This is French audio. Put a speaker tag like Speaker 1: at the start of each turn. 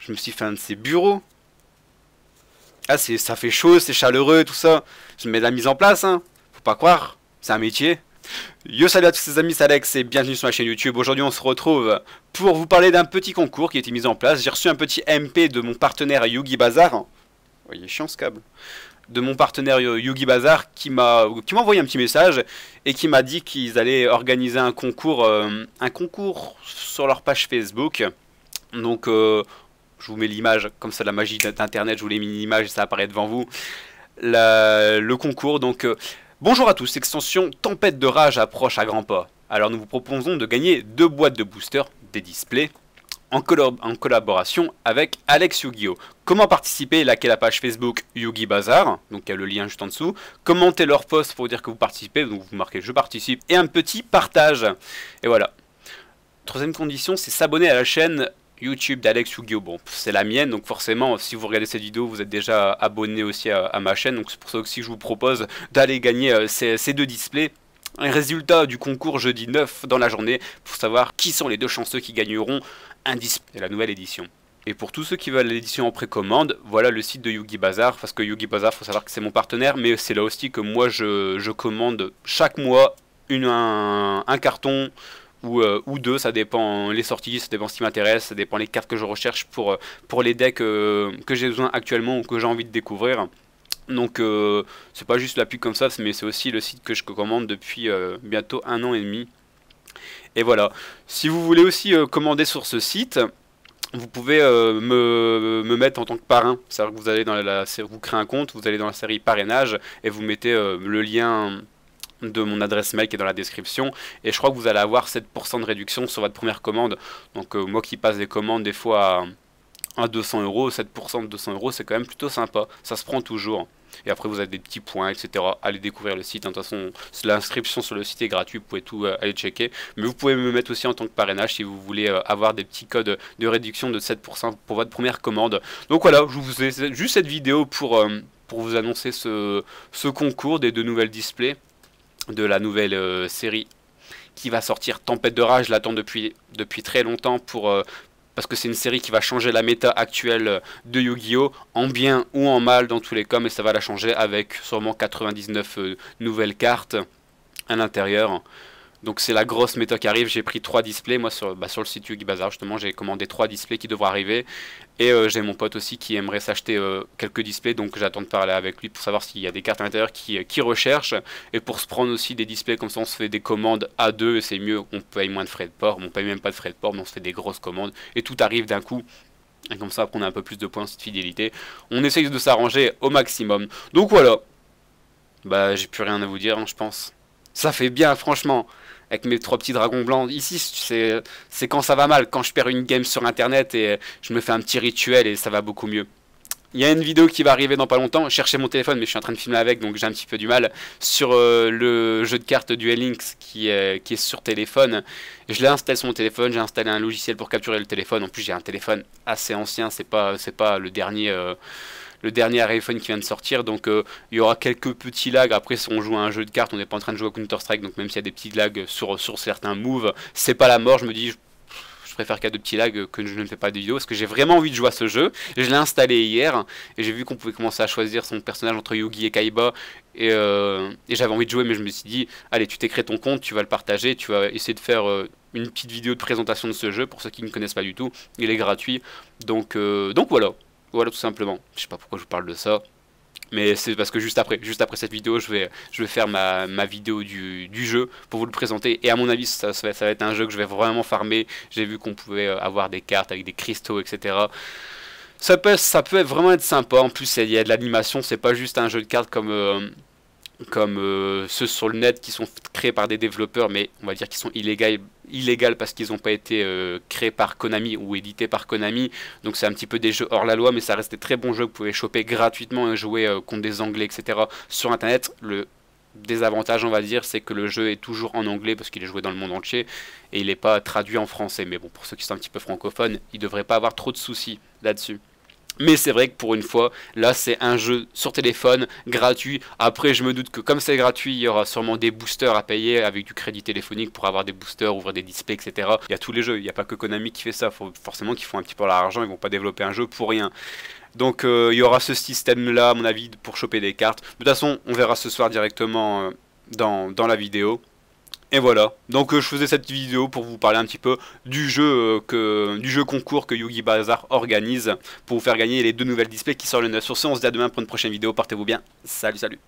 Speaker 1: Je me suis fait un de ces bureaux. Ah, ça fait chaud, c'est chaleureux, tout ça. Je mets de la mise en place, hein. Faut pas croire, c'est un métier. Yo, salut à tous les amis, c'est Alex et bienvenue sur ma chaîne YouTube. Aujourd'hui, on se retrouve pour vous parler d'un petit concours qui a été mis en place. J'ai reçu un petit MP de mon partenaire Yugi Bazar. Oh, il est chiant ce câble. De mon partenaire Yugi Bazar qui m'a envoyé un petit message et qui m'a dit qu'ils allaient organiser un concours sur leur page Facebook. Donc, je vous mets l'image, comme ça la magie d'internet, je vous l'ai mis l'image et ça apparaît devant vous. Le concours, donc bonjour à tous, extension Tempête de Rage approche à grands pas. Alors nous vous proposons de gagner 2 boîtes de boosters, des displays, en collaboration avec Alex Yu-Gi-Oh! Comment participer? Likez la page Facebook Yugi Bazar, donc il y a le lien juste en dessous. Commentez leur post pour dire que vous participez, donc vous marquez je participe, et un petit partage. Et voilà. Troisième condition, c'est s'abonner à la chaîne YouTube d'Alex Yu-Gi-Oh! Bon, c'est la mienne, donc forcément, si vous regardez cette vidéo, vous êtes déjà abonné aussi à ma chaîne, donc c'est pour ça aussi que je vous propose d'aller gagner ces 2 displays. Un résultat du concours jeudi 9 dans la journée, pour savoir qui sont les 2 chanceux qui gagneront un display de la nouvelle édition. Et pour tous ceux qui veulent l'édition en précommande, voilà le site de Yugi Bazar, parce que Yugi Bazar, faut savoir que c'est mon partenaire, mais c'est là aussi que moi je commande chaque mois un carton, ou 2, ça dépend les sorties, ça dépend ce qui m'intéresse, ça dépend les cartes que je recherche pour les decks que j'ai besoin actuellement ou que j'ai envie de découvrir. Donc c'est pas juste la pub comme ça, mais c'est aussi le site que je commande depuis bientôt 1 an et demi. Et voilà, si vous voulez aussi commander sur ce site, vous pouvez me mettre en tant que parrain. C'est-à-dire que vous allez dans vous créez un compte, vous allez dans la série parrainage et vous mettez le lien de mon adresse mail qui est dans la description, et je crois que vous allez avoir 7% de réduction sur votre première commande. Donc moi qui passe des commandes des fois à 200 euros, 7% de 200 euros, c'est quand même plutôt sympa, ça se prend toujours. Et après vous avez des petits points, etc. Allez découvrir le site, hein. De toute façon l'inscription sur le site est gratuite, vous pouvez tout aller checker. Mais vous pouvez me mettre aussi en tant que parrainage si vous voulez avoir des petits codes de réduction de 7% pour votre première commande. Donc voilà, je vous ai juste cette vidéo pour vous annoncer ce concours des 2 nouvelles displays de la nouvelle série qui va sortir. Tempête de Rage, je l'attends depuis très longtemps parce que c'est une série qui va changer la méta actuelle de Yu-Gi-Oh! En bien ou en mal dans tous les cas, mais ça va la changer avec sûrement 99 nouvelles cartes à l'intérieur. Donc c'est la grosse méta qui arrive. J'ai pris 3 displays, moi sur le site Yugi Bazar justement, j'ai commandé 3 displays qui devraient arriver. Et j'ai mon pote aussi qui aimerait s'acheter quelques displays, donc j'attends de parler avec lui pour savoir s'il y a des cartes à l'intérieur qui recherche. Et pour se prendre aussi des displays, comme ça on se fait des commandes à 2, et c'est mieux, on paye moins de frais de port, on paye même pas de frais de port, mais on se fait des grosses commandes, et tout arrive d'un coup. Et comme ça après on a un peu plus de points de fidélité. On essaye de s'arranger au maximum. Donc voilà, bah j'ai plus rien à vous dire, hein, je pense. Ça fait bien franchement. Avec mes 3 petits dragons blancs. Ici, c'est quand ça va mal, quand je perds une game sur internet et je me fais un petit rituel et ça va beaucoup mieux. Il y a une vidéo qui va arriver dans pas longtemps. Je cherchais mon téléphone, mais je suis en train de filmer avec, donc j'ai un petit peu du mal. Sur le jeu de cartes Duel Links qui est sur téléphone. Je l'ai installé sur mon téléphone, j'ai installé un logiciel pour capturer le téléphone. En plus, j'ai un téléphone assez ancien, c'est pas le dernier iPhone qui vient de sortir, donc il y aura quelques petits lags. Après si on joue à un jeu de cartes, on n'est pas en train de jouer à Counter Strike, donc même s'il y a des petits lags sur certains moves, c'est pas la mort. Je me dis je préfère qu'il y ait de petits lags que je ne fais pas de vidéo, parce que j'ai vraiment envie de jouer à ce jeu. Je l'ai installé hier et j'ai vu qu'on pouvait commencer à choisir son personnage entre Yugi et Kaiba, et j'avais envie de jouer, mais je me suis dit allez, tu t'es créé ton compte, tu vas le partager, tu vas essayer de faire une petite vidéo de présentation de ce jeu. Pour ceux qui ne connaissent pas du tout, il est gratuit, donc voilà. Voilà, tout simplement. Je sais pas pourquoi je vous parle de ça, mais c'est parce que juste après cette vidéo, je vais faire ma vidéo du jeu pour vous le présenter. Et à mon avis, ça va être un jeu que je vais vraiment farmer. J'ai vu qu'on pouvait avoir des cartes avec des cristaux, etc. Ça peut vraiment être sympa. En plus, il y a de l'animation. C'est pas juste un jeu de cartes comme ceux sur le net qui sont créés par des développeurs, mais on va dire qu'ils sont illégales parce qu'ils n'ont pas été créés par Konami ou édités par Konami. Donc c'est un petit peu des jeux hors la loi, mais ça reste des très bons jeux que vous pouvez choper gratuitement et jouer contre des anglais, etc. sur internet. Le désavantage, on va dire, c'est que le jeu est toujours en anglais parce qu'il est joué dans le monde entier et il n'est pas traduit en français. Mais bon, pour ceux qui sont un petit peu francophones, ils ne devraient pas avoir trop de soucis là-dessus. Mais c'est vrai que pour une fois, là c'est un jeu sur téléphone, gratuit. Après je me doute que comme c'est gratuit, il y aura sûrement des boosters à payer avec du crédit téléphonique pour avoir des boosters, ouvrir des displays, etc. Il y a tous les jeux, il n'y a pas que Konami qui fait ça. Forcément qu'ils font un petit peu l'argent, ils vont pas développer un jeu pour rien. Donc il y aura ce système là à mon avis pour choper des cartes. De toute façon on verra ce soir directement dans la vidéo. Et voilà, donc je faisais cette vidéo pour vous parler un petit peu du jeu concours que Yugi Bazaar organise pour vous faire gagner les 2 nouvelles displays qui sortent le 9. Sur ce, on se dit à demain pour une prochaine vidéo, portez-vous bien, salut salut.